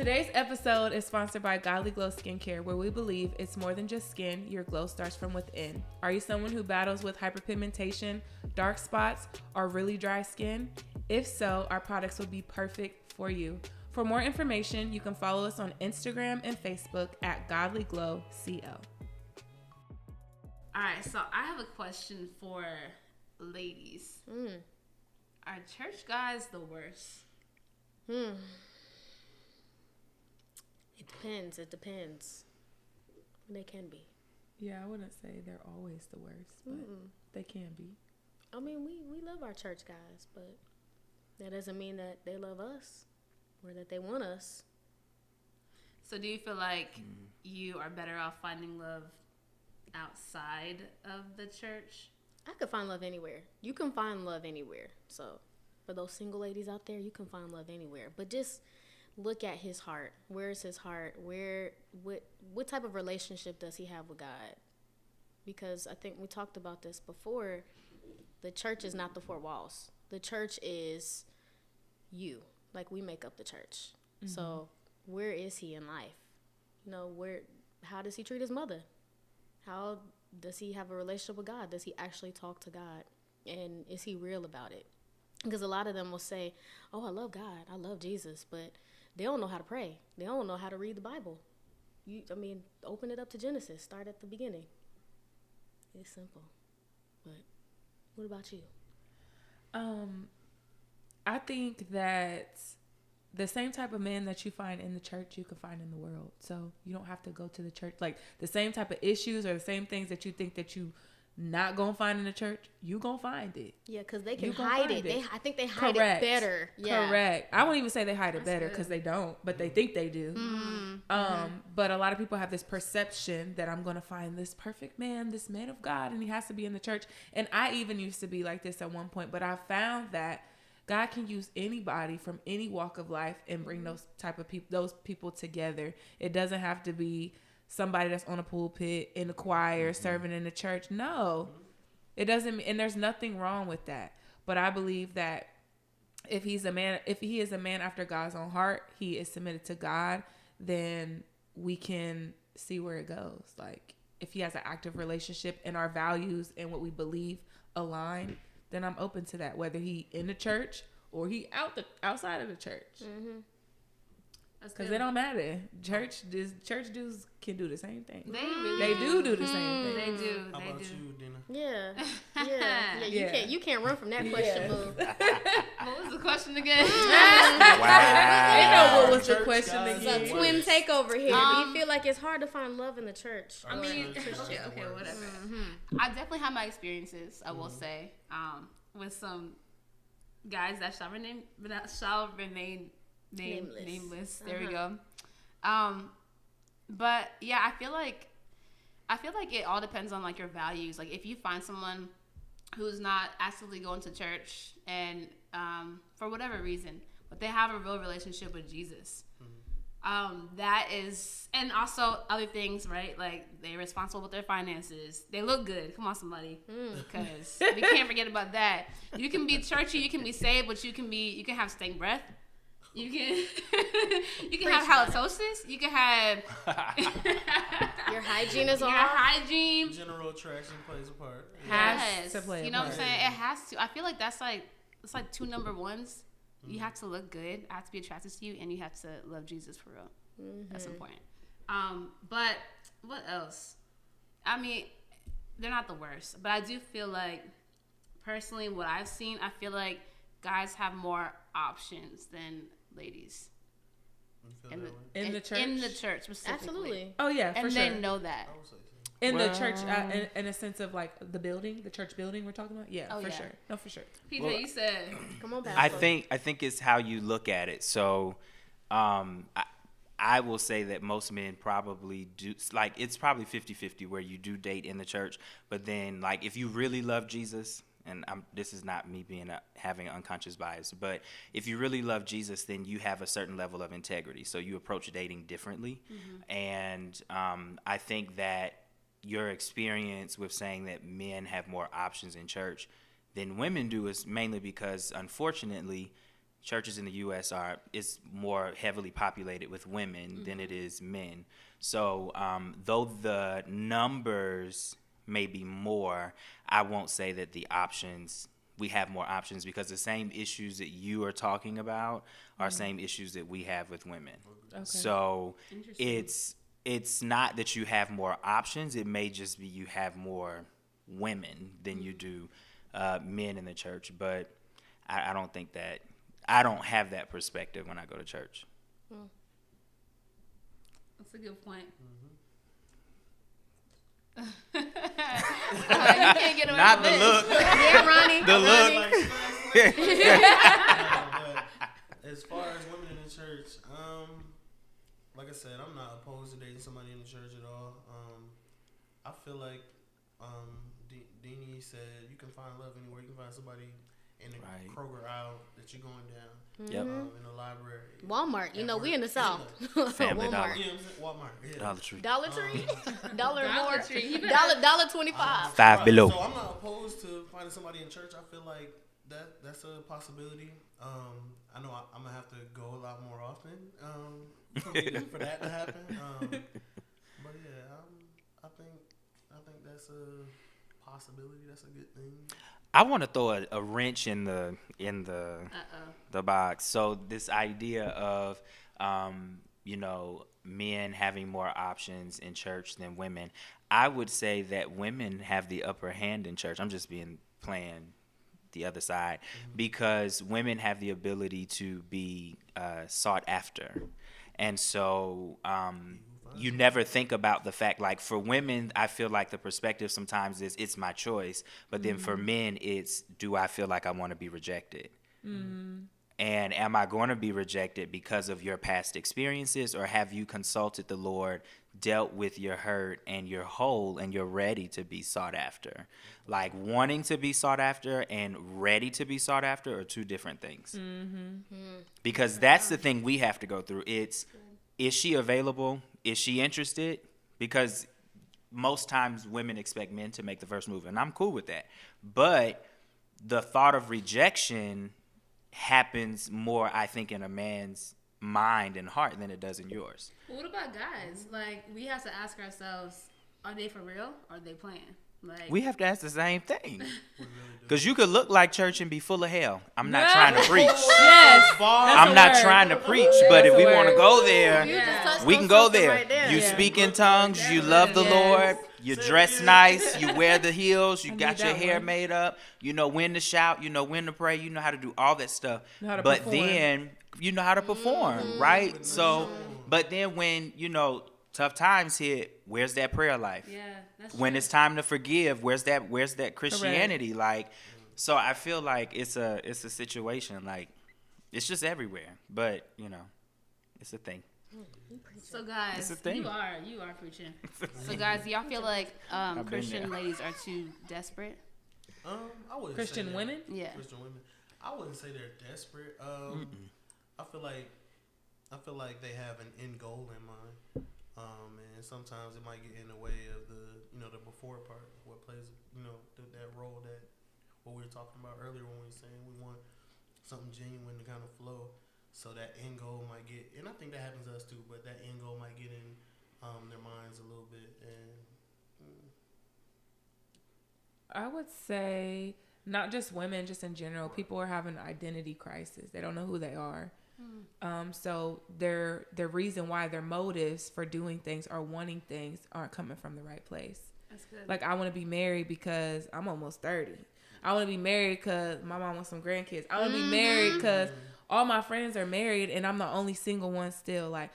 Today's episode is sponsored by Godly Glow Skincare, where we believe it's more than just skin. Your glow starts from within. Are you someone who battles with hyperpigmentation, dark spots, or really dry skin? If so, our products will be perfect for you. For more information, you can follow us on Instagram and Facebook at Godly Glow CO. All right, so I have a question for ladies. Are church guys the worst? It depends. They can be. Yeah, I wouldn't say they're always the worst, but they can be. I mean, we love our church guys, but that doesn't mean that they love us or that they want us. So do you feel like you are better off finding love outside of the church? I could find love anywhere. You can find love anywhere. So for those single ladies out there, you can find love anywhere. But just look at his heart. Where's his heart? What type of relationship does he have with God? Because I think we talked about this before. The church is not the four walls. The church is you. Like, we make up the church. So where is he in life? You know, how does he treat his mother? How does he have a relationship with God? Does he actually talk to God? And is he real about it? Because a lot of them will say, oh, I love God. I love Jesus. But they don't know how to pray. They don't know how to read the Bible. Open it up to Genesis. Start at the beginning. It's simple. But what about you? I think that the same type of man that you find in the church, you can find in the world. So you don't have to go to the church. Like, the same type of issues or the same things that you think that you not gonna find in the church, you gonna find it. Yeah, because they can hide it. I think they hide Correct. it better. Yeah. Correct. I won't even say they hide it better, because they don't, but they think they do. But a lot of people have this perception that I'm gonna find this perfect man, this man of God, and he has to be in the church. And I even used to be like this at one point, but I found that God can use anybody from any walk of life and bring those people together. It doesn't have to be somebody that's on a pulpit, in the choir, serving in the church. No, it doesn't. And there's nothing wrong with that. But I believe that if he is a man after God's own heart, he is submitted to God, then we can see where it goes. Like, if he has an active relationship and our values and what we believe align, then I'm open to that, whether he in the church or he outside of the church. Because it don't matter. Church dudes can do the same thing. They do the same thing. They do. How about you, Deena? Yeah. You can't run from that question, boo. What was the question again? I know what was the question It's again. a twin takeover here. Do you feel like it's hard to find love in the church? I mean, okay, whatever. I definitely have my experiences, I will say, with some guys that shall remain nameless. There we go. But yeah, I feel like it all depends on like your values. Like, if you find someone who's not actively going to church and for whatever reason, but they have a real relationship with Jesus, that is, and also other things, right? Like, they're responsible with their finances. They look good. Come on, somebody, because we can't forget about that. You can be churchy, you can be saved, but you can have stank breath. You can have halitosis. You can have your hygiene is off. Your hygiene. General attraction plays a part. Has to play. You know what I'm saying? It has to. I feel like it's like two number ones. You have to look good. I have to be attracted to you, and you have to love Jesus for real. That's important. But what else? I mean, they're not the worst, but I do feel like, personally, what I've seen, I feel like guys have more options than ladies in the church. In the church specifically. Absolutely. Oh yeah, for and sure. they know that. In the church, in a sense of like the church building we're talking about. Yeah, sure. No, for sure. PJ, you said. Come on, I think it's how you look at it. So, I will say that most men probably do, like, it's probably 50-50 where you do date in the church, but then, like, if you really love Jesus, and this is not me having unconscious bias, but if you really love Jesus, then you have a certain level of integrity. So you approach dating differently. And I think that your experience with saying that men have more options in church than women do is mainly because, unfortunately, churches in the U.S. is more heavily populated with women than it is men. So though the numbers may be more, I won't say that we have more options, because the same issues that you are talking about are same issues that we have with women. Okay. So it's not that you have more options. It may just be you have more women than you do men in the church. But I don't think that, I don't have that perspective when I go to church. That's a good point. You can't get away Not from the this. look. Yeah, Ronnie. The look. As far as women in the church, like I said, I'm not opposed to dating somebody in the church at all. I feel like Deene said you can find love anywhere. You can find somebody in the Kroger aisle that you're going down. Yep. In the library. Walmart. You know, we in the South. Family Dollar. Yeah, Walmart. Yeah. Dollar Tree. Dollar Tree? Dollar Dollar more? Tree. Dollar 25. Five below. So I'm not opposed to finding somebody in church. I feel like that's a possibility. I know I'm gonna have to go a lot more often for that to happen. But yeah, I think that's a possibility. That's a good thing. I want to throw a wrench in the box. So this idea of men having more options in church than women, I would say that women have the upper hand in church. I'm just playing the other side, because women have the ability to be sought after, and so you never think about the fact, like, for women, I feel like the perspective sometimes is it's my choice, but then for men, it's, do I feel like I want to be rejected? And am I going to be rejected because of your past experiences, or have you consulted the Lord, dealt with your hurt, and you're whole and you're ready to be sought after? Like, wanting to be sought after and ready to be sought after are two different things. Because that's the thing we have to go through. It's, is she available? Is she interested? Because most times women expect men to make the first move, and I'm cool with that. But the thought of rejection happens more, I think, in a man's mind and heart than it does in yours. Well, what about guys? Like, we have to ask ourselves, are they for real or are they playing? Like, We have to ask the same thing. Because you could look like church and be full of hell. I'm not trying to preach. Yes. I'm not trying to preach, but if we want to go there, You just touched we on can go something there. right there. You speak in tongues, you love the Lord, you dress nice, you wear the heels, you got your hair made up, you know when to shout, you know when to pray, you know how to do all that stuff. But then you know how to perform, right? So, but then when, tough times hit, where's that prayer life? yeah, that's When true. it's time to forgive, where's that Christianity? Like, so I feel like it's a situation, like, it's just everywhere, but it's a thing. So guys, It's a thing. you are preaching. So guys, do y'all feel like been Christian there. ladies are too desperate? I wouldn't Christian say that. women? Yeah. Christian women. I wouldn't say they're desperate. I feel like they have an end goal in mind. And sometimes it might get in the way of the before part, what plays, that role, that what we were talking about earlier when we were saying we want something genuine to kind of flow. So that end goal might get, and I think that happens to us too, but that end goal might get in their minds a little bit. And I would say not just women, just in general, people are having an identity crisis. They don't know who they are. So their reason why, their motives for doing things or wanting things aren't coming from the right place. That's good. Like, I want to be married because I'm almost 30. I want to be married because my mom wants some grandkids. I want to be married because all my friends are married and I'm the only single one still. Like,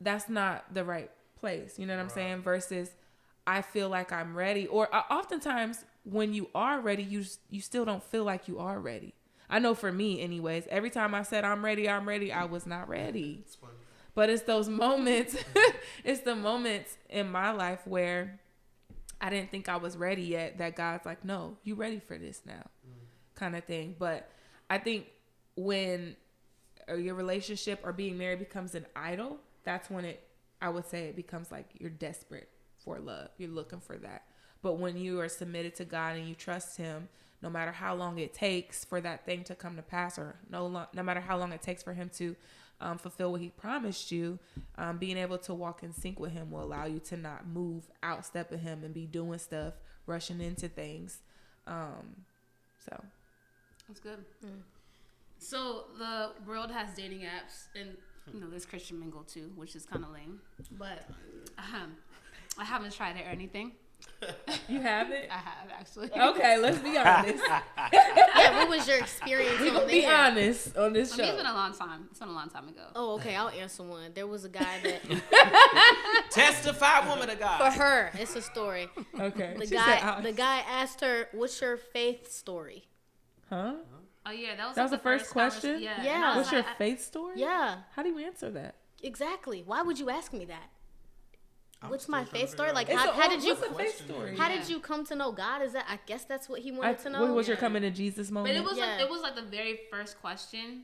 that's not the right place. You know what I'm saying? Versus, I feel like I'm ready. Or oftentimes when you are ready, you still don't feel like you are ready. I know for me anyways, every time I said I'm ready, I was not ready. it's funny. But it's those moments, it's the moments in my life where I didn't think I was ready yet that God's like, no, you ready for this now, kind of thing. But I think when your relationship or being married becomes an idol, that's when I would say it becomes like you're desperate for love. You're looking for that. But when you are submitted to God and you trust Him, no matter how long it takes for that thing to come to pass, or no matter how long it takes for him to fulfill what he promised you, being able to walk in sync with him will allow you to not move outstep of him and be doing stuff, rushing into things. So that's good. So the world has dating apps, and there's Christian Mingle too, which is kind of lame, but I haven't tried it or anything. You haven't? I have, actually. Okay, let's be honest. Yeah, what was your experience? We're gonna be honest on this show. It's been a long time. It's been a long time ago. Oh, okay. I'll answer one. There was a guy that Testify, woman of God. for her, it's a story. Okay. The She guy, said, the guy asked her, "What's your faith story?" huh? Oh yeah, that was That was the first question? Yeah. Yeah. and I was What's your like, faith story? Yeah, How do you answer that? exactly. Why would you ask me that? I'm What's still my trying to faith story? figure Like, out how did you? What's a faith story? How Yeah. did you come to know God? Is that? I guess that's what he wanted to know. What was your Yeah. coming to Jesus moment? But it was Yeah. like the very first question,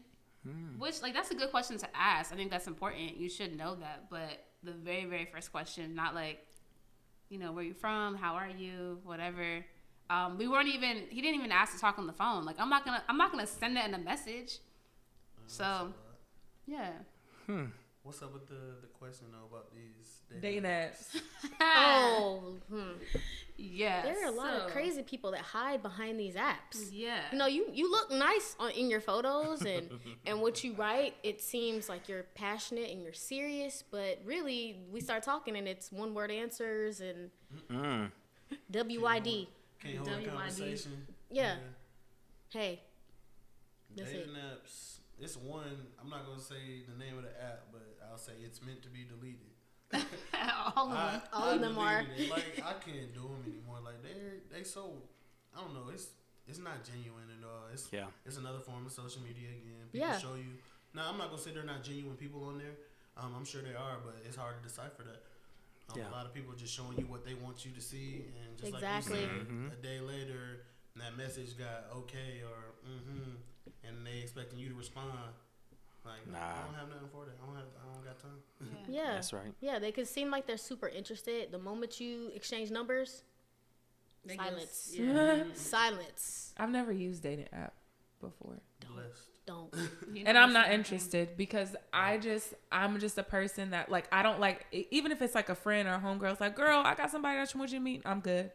which like that's a good question to ask. I think that's important. You should know that. But the very very first question, not like, where you from, how are you, whatever. We weren't even. He didn't even ask to talk on the phone. Like I'm not gonna send that in a message. So, yeah. What's up with the question though about these dating apps. Oh, Yeah. there are a lot of crazy people that hide behind these apps. Yeah. You look nice in your photos and what you write. It seems like you're passionate and you're serious, but really, we start talking and it's one word answers and WID. Can't hold a WID. conversation. Yeah. Hey, that's it. Dating apps. It's one. I'm not gonna say the name of the app, but I'll say it's meant to be deleted. All of them. All of them are. deleted it. Like I can't do them anymore. Like they so. I don't know. It's not genuine at all. It's another form of social media again. People Yeah. show you. Now I'm not gonna say they're not genuine people on there. I'm sure they are, but it's hard to decipher that. A lot of people are just showing you what they want you to see, and just Exactly. like you said, a day later, that message got okay or and they expecting you to respond. Like, Nah. I don't have nothing for that. I don't got time. Yeah. That's right. Yeah, they could seem like they're super interested. The moment you exchange numbers, They silence. just- yeah. Silence. I've never used dating app before. Blessed. Don't. And I'm not interested because I'm just a person that like I don't like, even if it's like a friend or a homegirl, it's like, girl, I got somebody that you want you to meet, I'm good.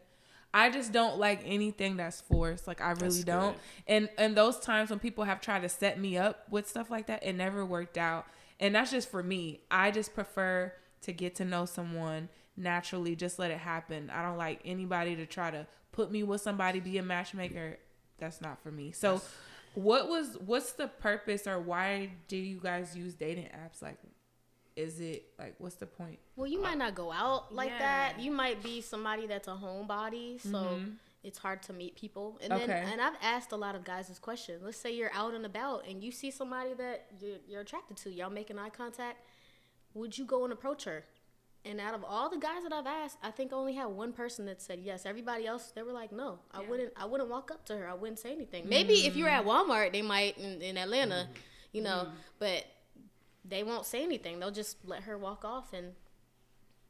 I just don't like anything that's forced. Like I really That's don't. And those times when people have tried to set me up with stuff like that, it never worked out. And that's just for me. I just prefer to get to know someone naturally, just let it happen. I don't like anybody to try to put me with somebody, be a matchmaker. That's not for me. So what's the purpose, or why do you guys use dating apps? Like, is it like, what's the point? Well, you might not go out like Yeah. that. You might be somebody that's a homebody, so it's hard to meet people. And then, Okay. and I've asked a lot of guys this question. Let's say you're out and about and you see somebody that you're attracted to. Y'all making eye contact. Would you go and approach her? And out of all the guys that I've asked, I think I only had one person that said yes. Everybody else, they were like, no, I wouldn't walk up to her. I wouldn't say anything. Maybe if you're at Walmart, they might in Atlanta, but they won't say anything. They'll just let her walk off and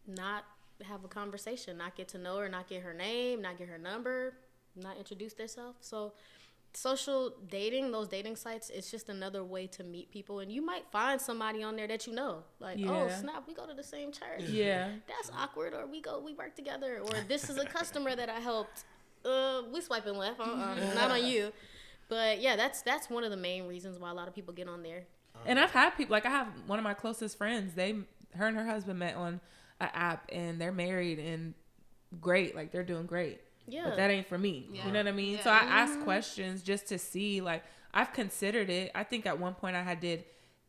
not have a conversation, not get to know her, not get her name, not get her number, not introduce themselves. So social dating, those dating sites, it's just another way to meet people. And you might find somebody on there that you know. Like, oh, Yeah. snap, we go to the same church. Yeah. That's awkward. Or we work together. Or this is a customer that I helped. We swiping left. Not on you. But yeah, that's one of the main reasons why a lot of people get on there. And I've had people, like I have one of my closest friends, her and her husband met on an app and they're married and great. Like they're doing great. Yeah. But that ain't for me. Yeah. You know what I mean? Yeah. So I ask questions just to see, like, I've considered it. I think at one point I did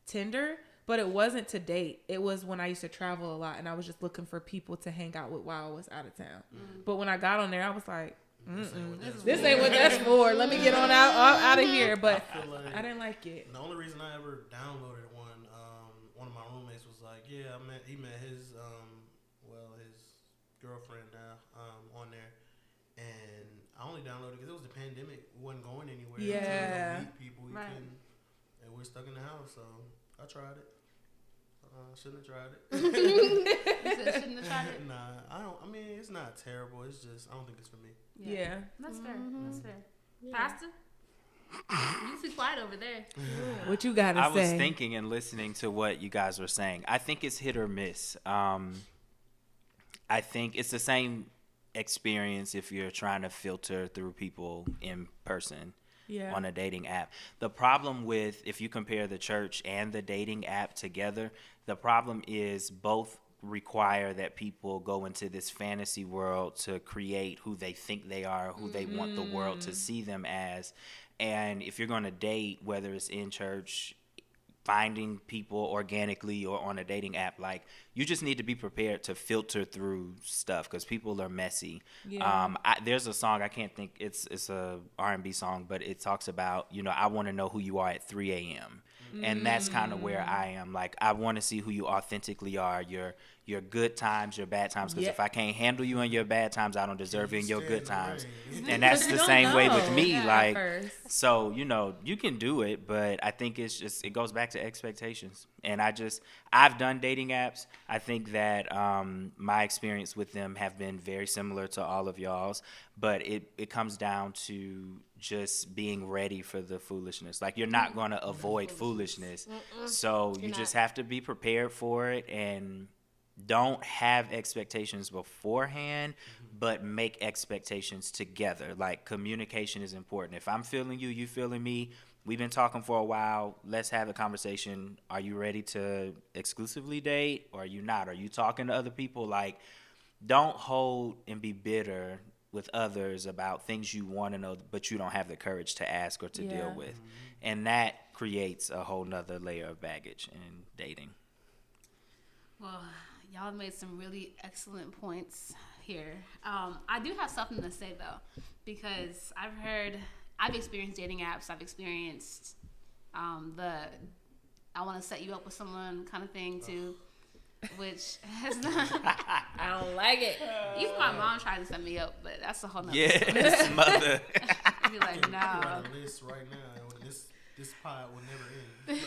Tinder, but it wasn't to date. It was when I used to travel a lot and I was just looking for people to hang out with while I was out of town. But when I got on there, I was like, this ain't what that's for. Let me get on out of here. But I feel like I didn't like it. the only reason I ever downloaded one of my roommates was like, yeah, he met his his girlfriend now on there, and I only downloaded because it was the pandemic. We wasn't going anywhere. Yeah. To meet people. You Right. couldn't, and we're stuck in the house, so I tried it. Shouldn't have tried it. You said shouldn't have tried it? Nah, I don't. I mean, it's not terrible. It's just I don't think it's for me. Yeah. That's fair. That's fair. Pastor? You too quiet over there. What you gotta I say? was thinking and listening to what you guys were saying. I think it's hit or miss. I think it's the same experience if you're trying to filter through people in person on a dating app. The problem with, if you compare the church and the dating app together, the problem is both require that people go into this fantasy world to create who they think they are, who they want the world to see them as. And if you're going to date, whether it's in church, finding people organically or on a dating app, like, you just need to be prepared to filter through stuff because people are messy. There's a song, I can't think, it's a R&B song, but it talks about, I want to know who you are at 3 a.m. And that's kind of where I am. Like, I want to see who you authentically are, your good times, your bad times. Because if I can't handle you in your bad times, I don't deserve you in your good times. And that's the same way with me. Like, so, you can do it, but I think it goes back to expectations. And I've done dating apps. I think that my experience with them have been very similar to all of y'all's, but it comes down to just being ready for the foolishness. Like, you're not going to avoid foolishness. So you just have to be prepared for it, and don't have expectations beforehand, but make expectations together. Like, communication is important. If I'm feeling you, you feeling me, we've been talking for a while, let's have a conversation. Are you ready to exclusively date, or are you not? Are you talking to other people? Like, don't hold and be bitter with others about things you want to know, but you don't have the courage to ask or to deal with. And that creates a whole nother layer of baggage in dating. Well, y'all made some really excellent points here. I do have something to say, though, because I've experienced dating apps. I've experienced I want to set you up with someone kind of thing, too. Which has not. I don't like it. Even my mom tried to set me up, but that's a whole nother story. Yes, mother. I'd be like, no. On a list right now. This pod will never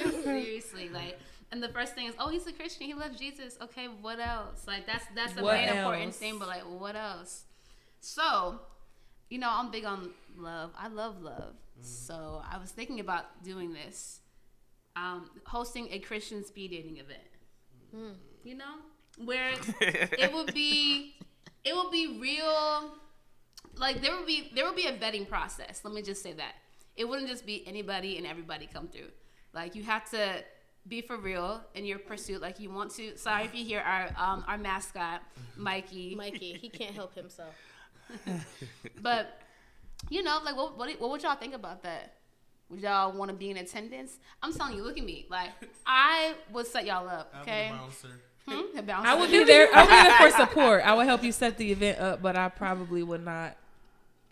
end. Seriously, like, and the first thing is, oh, he's a Christian, he loves Jesus. Okay, what else? Like, that's the main important thing. But like, what else? So, I'm big on love. I love love. So I was thinking about doing this, hosting a Christian speed dating event. Where it would be real. Like, there would be a vetting process. Let me just say that it wouldn't just be anybody and everybody come through. Like, you have to be for real in your pursuit. Like, you want to. Sorry if you hear our mascot, Mikey. He can't help himself. But like, what would y'all think about that? Would y'all want to be in attendance? I'm telling you, look at me. Like, I would set y'all up, okay? I'll be the bouncer. A bouncer. I would be there. I would be there for support. I would help you set the event up, but I probably would not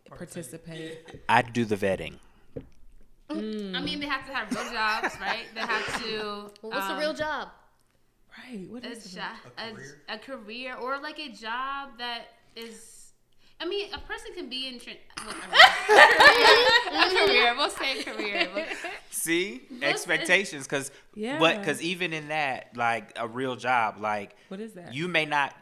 participate. I'd do the vetting. I mean, they have to have real jobs, right? They have to. Well, what's a real job? Right. What is a career, or like a job that is. I mean, a person can be in a career. We'll say career. See, expectations, because even in that, like, a real job, like, what is that? You may not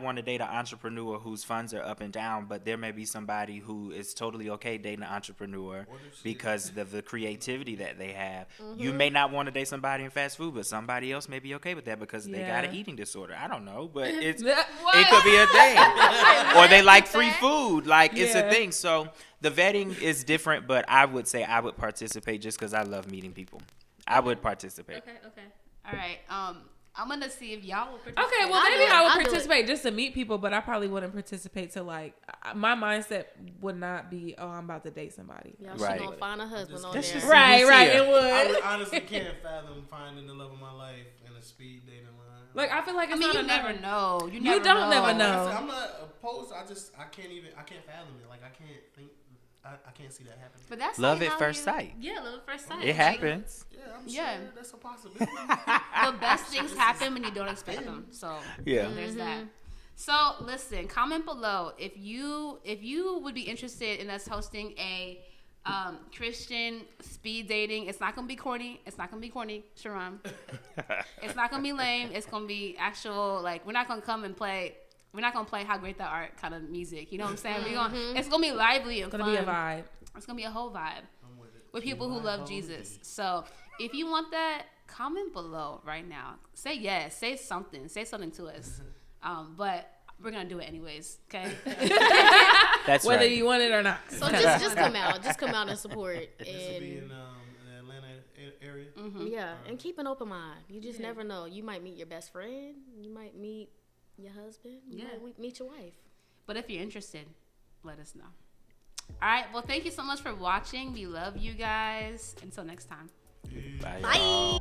want to date an entrepreneur whose funds are up and down, but there may be somebody who is totally okay dating an entrepreneur because of the creativity that they have. You may not want to date somebody in fast food, but somebody else may be okay with that because they got an eating disorder. I don't know, but it could be a thing. Or they like free food. Like, it's a thing. So the vetting is different, but I would say I would participate just because I love meeting people. I would participate. Okay. All right. I'm gonna see if y'all will participate. Okay, well, maybe I would participate just to meet people, but I probably wouldn't participate to, like, my mindset would not be, oh, I'm about to date somebody. Y'all should gonna find a husband on there. Right, it would. I honestly can't fathom finding the love of my life in a speed dating line. Like, I feel like it's not you never know. You don't never know. I'm not opposed. I can't fathom it. Like, I can't think. I can't see that happening. But that's love at first sight. Yeah, love at first sight. It happens. Yeah, I'm sure that's a possibility. The best things happen when you don't expect them. So there's that. So listen, comment below if you would be interested in us hosting a Christian speed dating. It's not gonna be corny. Charon. It's not gonna be lame. It's gonna be actual. Like, we're not gonna come and play we're not gonna play how great they are kind of music. You know what I'm saying? It's gonna be lively and It's fun. gonna be a vibe. It's gonna be a whole vibe I'm with it. with people who love Jesus. So if you want that, comment below right now. Say yes. Say something. Say something to us. But we're gonna do it anyways. Okay. That's Whether right. you want it or not. So just come out. Just come out and support. This will be And in the Atlanta area. yeah, and keep an open mind. You just never know. You might meet your best friend. You might meet your husband. You might meet your wife. But if you're interested, let us know. All right. Well, thank you so much for watching. We love you guys. Until next time. Bye. Bye.